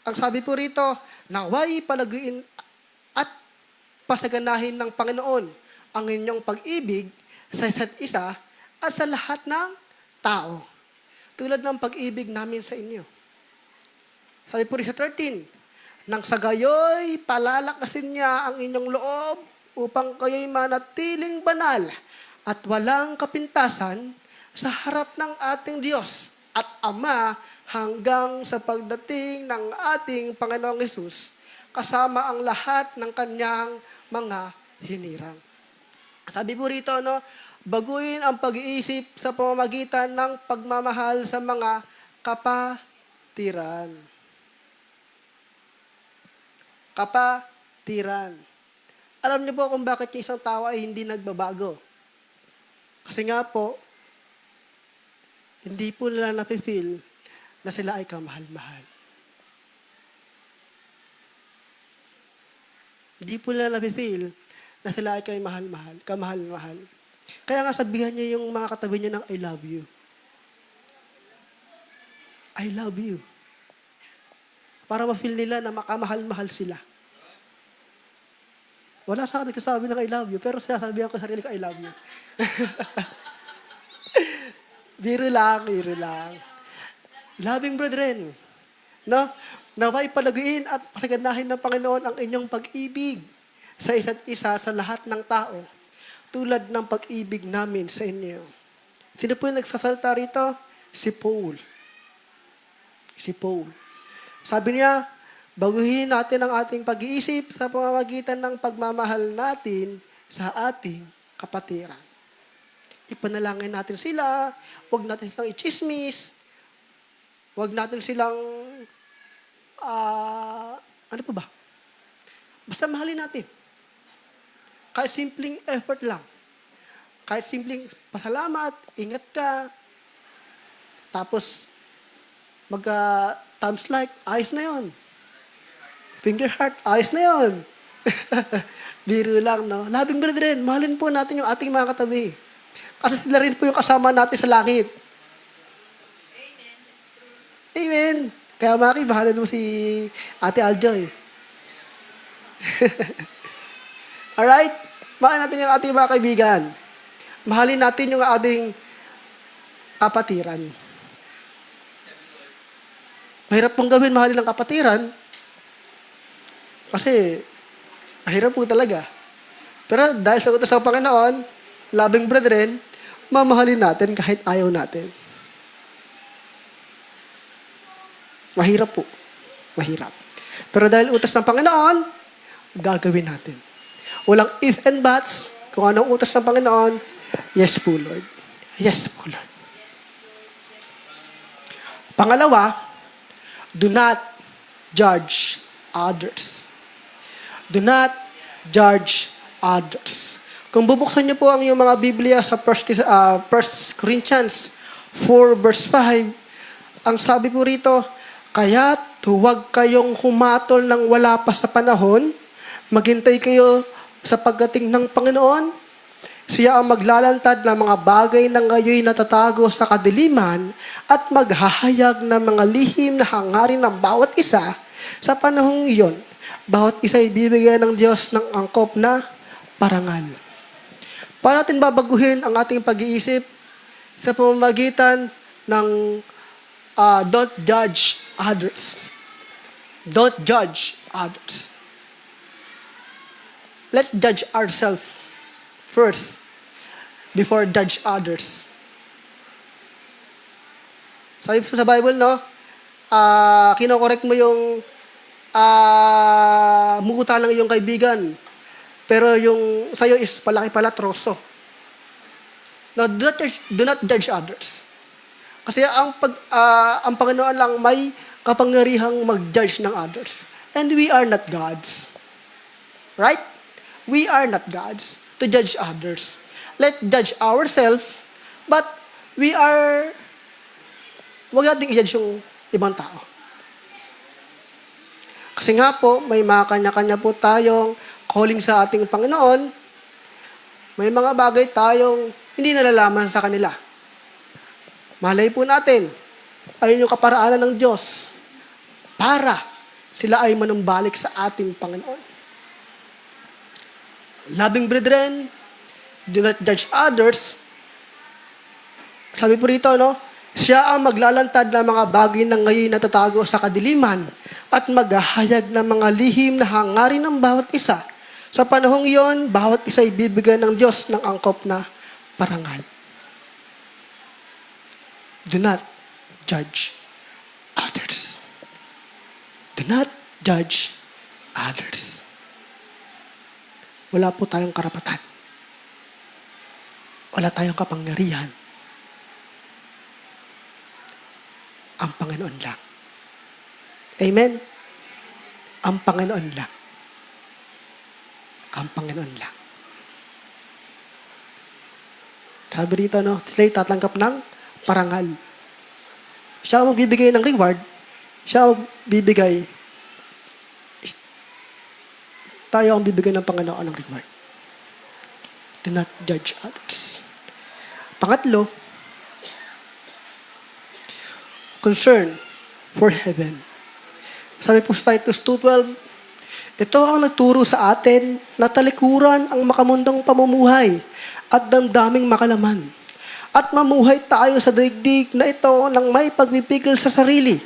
Speaker 1: Ang sabi po rito, naway palaguin at pasaganahin ng Panginoon ang inyong pag-ibig sa isa't isa at sa lahat ng tao. Tulad ng pag-ibig namin sa inyo. Sabi po rin sa 13, nang sa gayoy, palalakasin niya ang inyong loob upang kayo'y manatiling banal at walang kapintasan sa harap ng ating Diyos at Ama hanggang sa pagdating ng ating Panginoong Hesus kasama ang lahat ng kanyang mga hinirang. Sabi po rito, no, baguhin ang pag-iisip sa pamamagitan ng pagmamahal sa mga kapatiran. Kapatiran. Alam niyo po kung bakit yung isang tao ay hindi nagbabago. Kasi nga po, hindi po nila napifeel na sila ay kamahal-mahal. Hindi po nila napifeel na sila ay kay mahal-mahal, kamahal-mahal. Kaya nga sabihan niyo yung mga katabi niyo ng I love you. I love you. Para ma-feel nila na makamahal-mahal sila. Wala sa akin nagsasabi ng I love you, pero sinasabihan ko sa sarili ko, I love you. Biro lang, biro lang. Loving brethren, no? Naway palaguin at pasaganahin ng Panginoon ang inyong pag-ibig sa isa't isa sa lahat ng tao, tulad ng pag-ibig namin sa inyo. Sino po yung nagsasalta rito? Si Paul. Si Paul. Sabi niya, baguhin natin ang ating pag-iisip sa pamamagitan ng pagmamahal natin sa ating kapatiran. Ipanalangin natin sila, huwag natin silang i-chismis, huwag natin silang, ano pa ba? Basta mahalin natin. Kahit simpleng effort lang. Kahit simpleng pasalamat, ingat ka, tapos thumbs like, ayos na yon. Finger heart, ayos na yon. Biro lang, no? Loving brethren, mahalin po natin yung ating mga katabi. Kasi sila rin po yung kasama natin sa langit.
Speaker 3: Amen. It's true.
Speaker 1: Amen. Kaya Maki, mahalin mo si Ate Aljoy. Alright? Mahalin natin yung ating mga kaibigan. Mahalin natin yung ating kapatiran. Mahirap pong gawin mahalin ang kapatiran. Kasi, mahirap po talaga. Pero dahil sa utos ng Panginoon, loving brethren, mamahalin natin kahit ayaw natin. Mahirap po. Mahirap. Pero dahil utos ng Panginoon, gagawin natin. Walang if and buts. Kung anong utos ng Panginoon, yes po, Lord. Yes po, Lord. Pangalawa, do not judge others. Do not judge others. Kung bubuksan niyo po ang iyong mga Biblia sa 1 Corinthians 4 verse 5, ang sabi po rito, kaya't huwag kayong humatol ng wala pa sa panahon, maghintay kayo sa pagdating ng Panginoon. Siya ang maglalantad ng mga bagay na ngayon natatago sa kadiliman at maghahayag ng mga lihim na hangarin ng bawat isa. Sa panahong iyon, bawat isa ay bibigyan ng Diyos ng angkop na parangal. Paano natin babaguhin ang ating pag-iisip? Sa pamamagitan ng don't judge others. Don't judge others. Let's judge ourselves first before judge others. Sabi po sa Bible, no? Kinokorek mo yung mukuta ng iyong kaibigan. Pero yung sa'yo is palaki pala troso. No, do not judge others. Kasi ang Panginoon lang may kapangyarihang mag-judge ng others. And we are not gods. Right? We are not gods to judge others. Let's judge ourselves, but huwag natin i-judge yung ibang tao. Kasi nga po, may mga kanya-kanya po tayong calling sa ating Panginoon. May mga bagay tayong hindi nalalaman sa kanila. Malay po natin, ayun yung kaparaanan ng Diyos para sila ay manumbalik sa ating Panginoon. Loving brethren, do not judge others. Sabi po rito, no? Siya ang maglalantad ng mga bagay na ngayon natatago sa kadiliman at maghahayag ng mga lihim na hangarin ng bawat isa. Sa panahong iyon, bawat isa ay bibigyan ng Diyos ng angkop na parangal. Do not judge others. Do not judge others. Wala po tayong karapatan. Wala tayong kapangyarihan. Ang Panginoon lang. Amen? Ang Panginoon lang. Ang Panginoon lang. Sabi rito, no? Sila tatanggap ng parangal. Siya ang magbibigay ng reward. Siya ang bibigay. Tayo ang bibigay ng Panginoon ng reward. Do not judge others. Pangatlo, concern for heaven. Sabi po sa Titus 2:12, Ito ang nagturo sa atin na talikuran ang makamundong pamumuhay at damdaming makalaman. At mamuhay tayo sa daigdig na ito ng may pagpipigil sa sarili,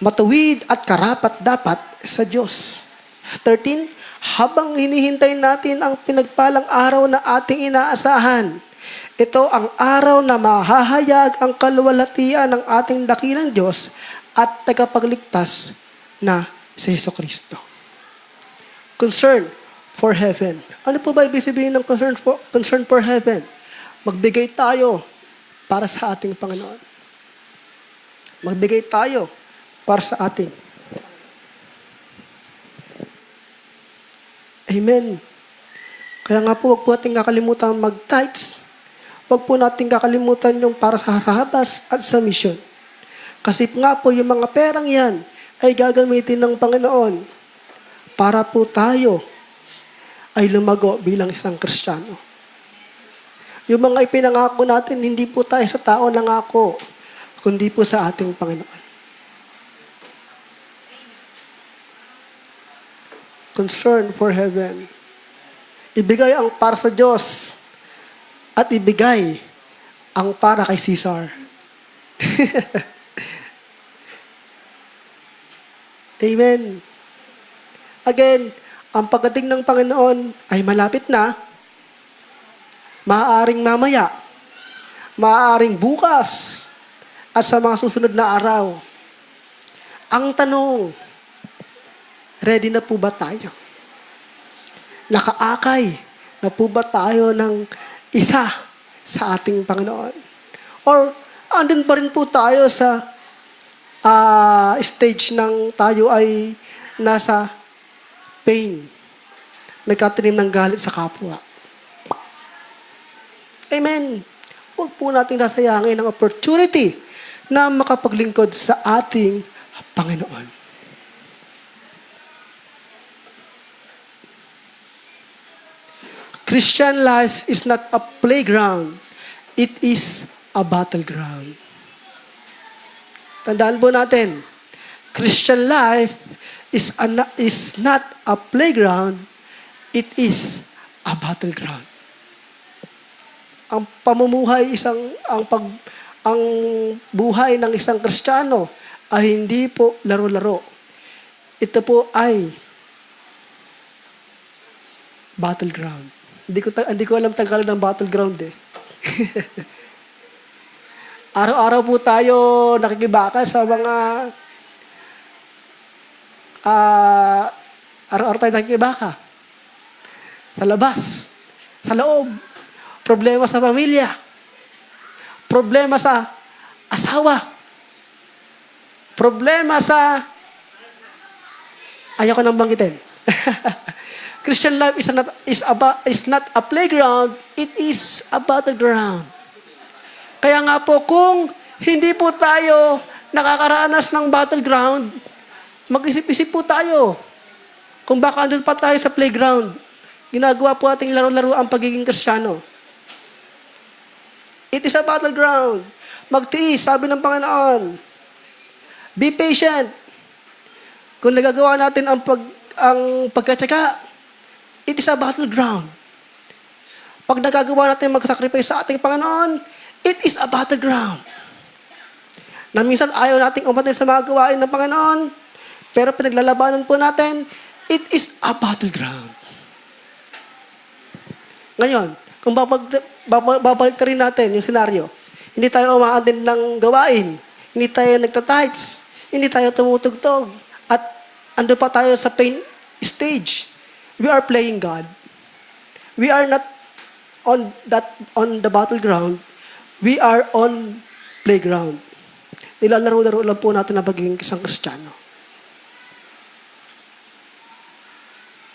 Speaker 1: matuwid at karapat-dapat sa Diyos. 13, habang hinihintay natin ang pinagpalang araw na ating inaasahan, ito ang araw na mahahayag ang kaluwalhatian ng ating dakilang Diyos at tagapagligtas na si Jesucristo. Concern for heaven. Ano po ba ibig sabihin ng concern for heaven? Magbigay tayo para sa ating Panginoon. Magbigay tayo para sa ating. Amen. Kaya nga po, huwag po natin kakalimutan mag-tithes. Huwag po natin kakalimutan yung para sa harabas at sa mission. Kasi nga po, yung mga perang yan ay gagamitin ng Panginoon para po tayo ay lumago bilang isang Kristiyano. Yung mga ipinangako natin, hindi po tayo sa tao nangako, kundi po sa ating Panginoon. Concern for heaven. Ibigay ang para sa Diyos at ibigay ang para kay Caesar. Amen. Again, ang pagdating ng Panginoon ay malapit na, maaaring mamaya, maaaring bukas, at sa mga susunod na araw. Ang tanong, ready na po ba tayo? Nakaakay na po ba tayo ng isa sa ating Panginoon? Or andun pa rin po tayo sa stage ng tayo ay nasa pain, nagkatanim ng galit sa kapwa. Amen. Huwag po natin sasayangin ang opportunity na makapaglingkod sa ating Panginoon. Christian life is not a playground. It is a battleground. Tandaan po natin, Christian life is not a playground, it is a battleground. Ang pamumuhay ang buhay ng isang Kristiyano ay hindi po laro-laro. Ito po ay battleground. Hindi ko alam Tagalog ng battleground eh. Araw-araw po tayo nakikibaka sa mga araw-araw tayo nakikibaka. Sa labas, sa loob, problema sa pamilya, problema sa asawa, problema sa ayaw ko nang banggitin. Christian life is not a playground, it is a battleground. Kaya nga po, kung hindi po tayo nakakaranas ng battleground, mag-isip-isip po tayo kung baka andun pa tayo sa playground. Ginagawa po ating laro-laro ang pagiging Kristiyano. It is a battleground. Magtiis, sabi ng Panginoon. Be patient. Kung nagagawa natin ang pagkatsaga, it is a battleground. Pag nagagawa natin mag-sacrifice sa ating Panginoon, it is a battleground. Na minsan ayaw nating umatin sa mga gawain ng Panginoon, pero pinaglalabanan po natin, it is a battleground. Ngayon, kung babalik rin natin yung senaryo, hindi tayo umaatin ng gawain, hindi tayo nagtatights, hindi tayo tumutugtog, at ando pa tayo sa pain stage. We are playing God. We are not on the battleground. We are on playground. Nilalaro-laro lang po natin na pagiging isang Kristiyano.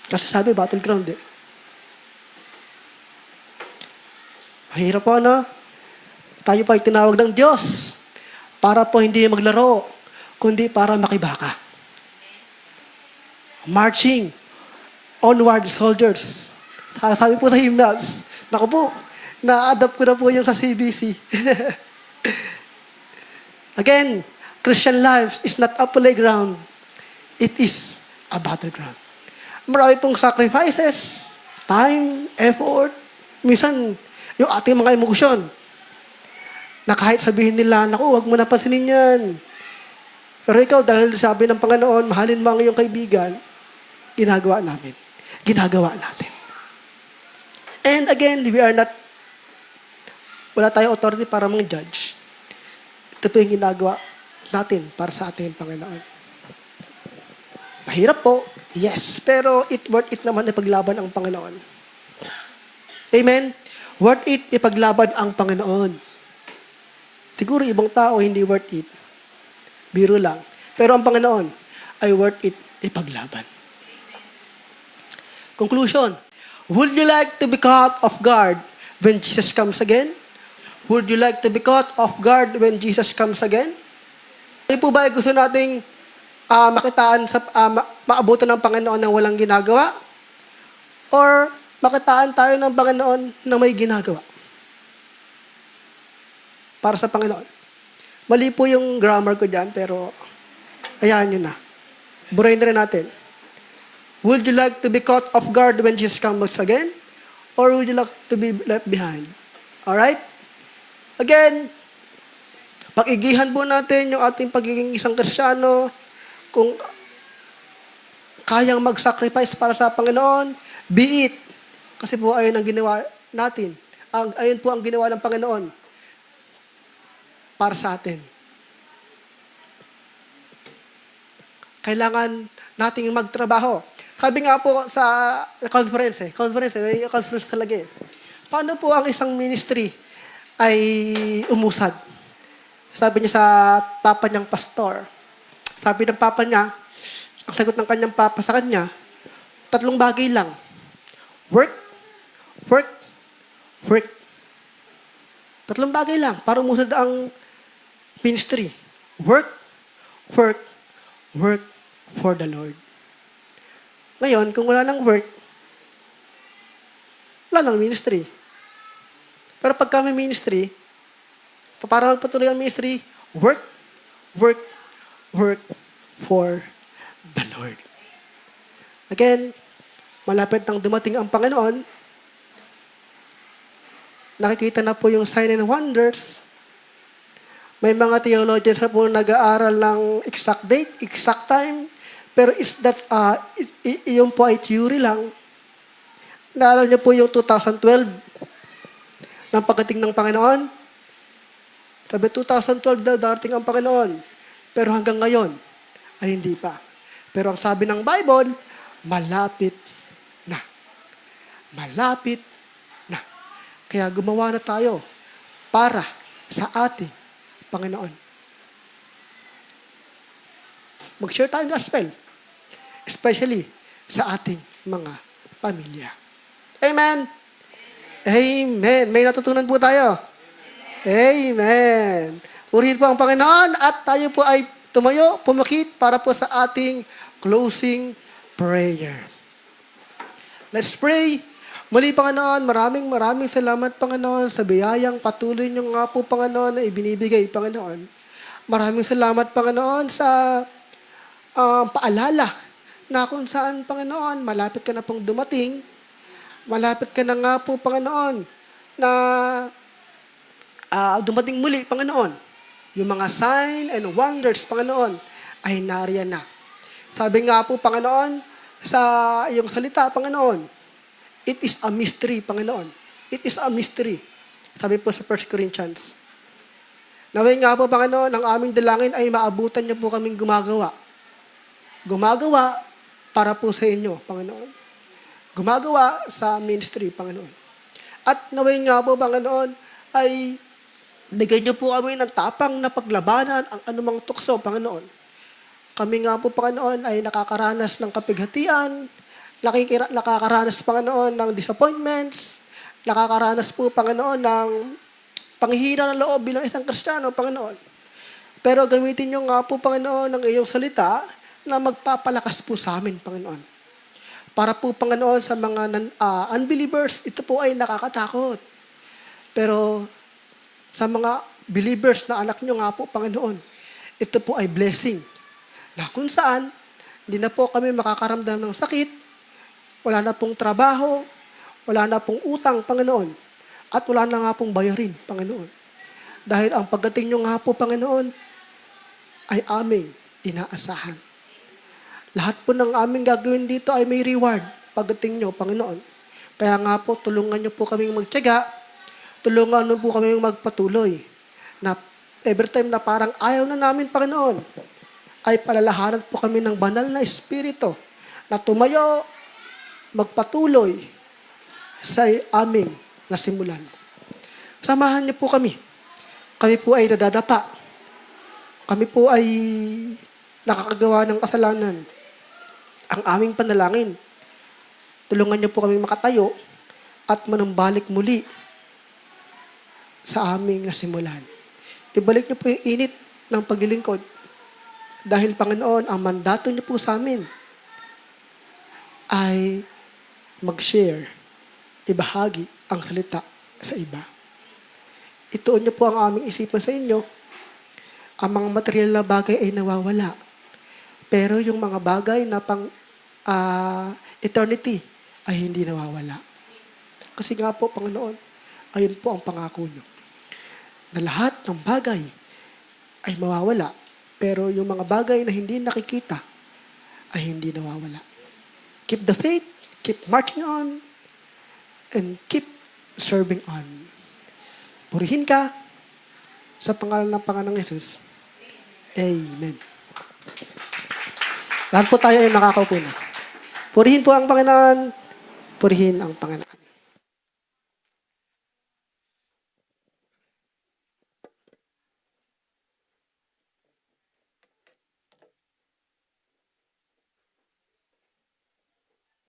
Speaker 1: Kasi sabi, battleground eh. Mahirap po, no? Tayo pa ay tinawag ng Diyos para po hindi maglaro, kundi para makibaka. Marching, onward soldiers. Sabi po sa hymnals, naku po, na-adapt ko na po yung sa CBC. Again, Christian life is not a playground. It is a battleground. marami pong sacrifices, time, effort, minsan yung ating mga emosyon, na kahit sabihin nila, naku, huwag mo na pansinin yan. Pero ikaw, dahil sabi ng Panginoon, mahalin mo ang iyong kaibigan, ginagawa namin. Ginagawa natin. And again, wala tayong authority para mga judge. Ito po yung ginagawa natin para sa ating Panginoon. Mahirap po, yes, pero worth it naman ipaglaban ang Panginoon. Amen? Worth it ipaglaban ang Panginoon. Siguro ibang tao hindi worth it. Biro lang. Pero ang Panginoon ay worth it ipaglaban. Conclusion. Would you like to be caught off guard when Jesus comes again? Would you like to be caught off guard when Jesus comes again? Ay po ba ay gusto nating makitaan maabutan ng Panginoon na walang ginagawa? Or makitaan tayo ng Panginoon na may ginagawa? Para sa Panginoon. Mali po yung grammar ko dyan, pero hayaan nyo na. Burahin na rin natin. Would you like to be caught off guard when Jesus comes again? Or would you like to be left behind? Alright? Again, pag-igihan po natin yung ating pagiging isang Kristiyano, kung kayang mag-sacrifice para sa Panginoon, be it. Kasi po ayun ang ginawa natin. Ayun po ang ginawa ng Panginoon para sa atin. Kailangan nating magtrabaho. Sabi nga po sa conference may conference talaga eh. Paano po ang isang ministry ay umusad? Sabi niya sa papa niyang pastor. Sabi ng papa niya, ang sagot ng kanyang papa sa kanya, 3 bagay lang. Work, work, work. 3 bagay lang para umusad ang ministry. Work, work, work for the Lord. Ngayon, kung wala nang work, wala nang ministry. Pero pag may ministry, para magpatuloy ang ministry, work, work, work for the Lord. Again, malapit nang dumating ang Panginoon, nakikita na po yung sign and wonders. May mga theologians na po nag-aaral ng exact date, exact time, pero yun po ay theory lang. Naalala niyo po yung 2012 ng pagdating ng Panginoon? Sabi 2012 daw darating ang Panginoon. Pero hanggang ngayon ay hindi pa. Pero ang sabi ng Bible, malapit na. Malapit na. Kaya gumawa na tayo para sa ating Panginoon. Mag-share tayo ng gospel. Especially sa ating mga pamilya. Amen. Amen. May natutunan po tayo. Amen. Purihin po ang Panginoon at tayo po ay tumayo, pumakit para po sa ating closing prayer. Let's pray. Muli, Panginoon, maraming salamat, Panginoon, sa biyayang patuloy niyo nga po, Panginoon, na ibinibigay, Panginoon. Maraming salamat, Panginoon, sa paalala na kung saan, Panginoon, malapit ka na pong dumating. Malapit ka na nga po, Panginoon, na dumating muli, Panginoon. Yung mga sign and wonders, Panginoon, ay nariyan na. Sabi nga po, Panginoon, sa iyong salita, Panginoon, it is a mystery, Panginoon. It is a mystery. Sabi po sa 1 Corinthians. Naway nga po, Panginoon, ang aming dalangin ay maabutan niyo po kaming gumagawa. Gumagawa para po sa inyo, Panginoon. Gumagawa sa ministry, Panginoon. At naway nga po, Panginoon, ay bigyan niyo po kami ng tapang na paglabanan ang anumang tukso, Panginoon. Kami nga po, Panginoon, ay nakakaranas ng kapighatian, nakakaranas, Panginoon, ng disappointments, nakakaranas po, Panginoon, ng panghihina ng loob bilang isang Kristiyano, Panginoon. Pero gamitin niyo nga po, Panginoon, ang iyong salita na magpapalakas po sa amin, Panginoon. Para po, Panginoon, sa mga unbelievers, ito po ay nakakatakot. Pero sa mga believers na anak niyo nga po, Panginoon, ito po ay blessing. Na kung saan, hindi na po kami makakaramdam ng sakit, wala na pong trabaho, wala na pong utang, Panginoon, at wala na nga pong bayarin, Panginoon. Dahil ang pagdating nyo nga po, Panginoon, ay aming inaasahan. Lahat po ng aming gagawin dito ay may reward pagdating nyo, Panginoon. Kaya nga po, tulungan nyo po kaming magtiyaga, tulungan nyo po kaming magpatuloy, na every time na parang ayaw na namin, Panginoon, ay palalahanan po kami ng banal na Espiritu na tumayo, magpatuloy sa aming nasimulan. Samahan niyo po kami. Kami po ay nadadapa. Kami po ay nakakagawa ng kasalanan. Ang aming panalangin, tulungan niyo po kami makatayo at manumbalik muli sa aming nasimulan. Ibalik niyo po yung init ng paglilingkod. Dahil, Panginoon, ang mandato niyo po sa amin ay mag-share, ibahagi ang salita sa iba. Ituon niyo po ang aming isipan sa inyo. Ang mga material na bagay ay nawawala. Pero yung mga bagay na pang eternity ay hindi nawawala. Kasi nga po, Panginoon, ayun po ang pangako niyo. Na lahat ng bagay ay mawawala. Pero yung mga bagay na hindi nakikita ay hindi nawawala. Keep the faith, keep marching on, and keep serving on. Purihin ka sa pangalan ng Panginoong Yesus. Amen. Lahat po tayo ay makakaupo na. Purihin po ang Panginoon. Purihin ang Panginoon.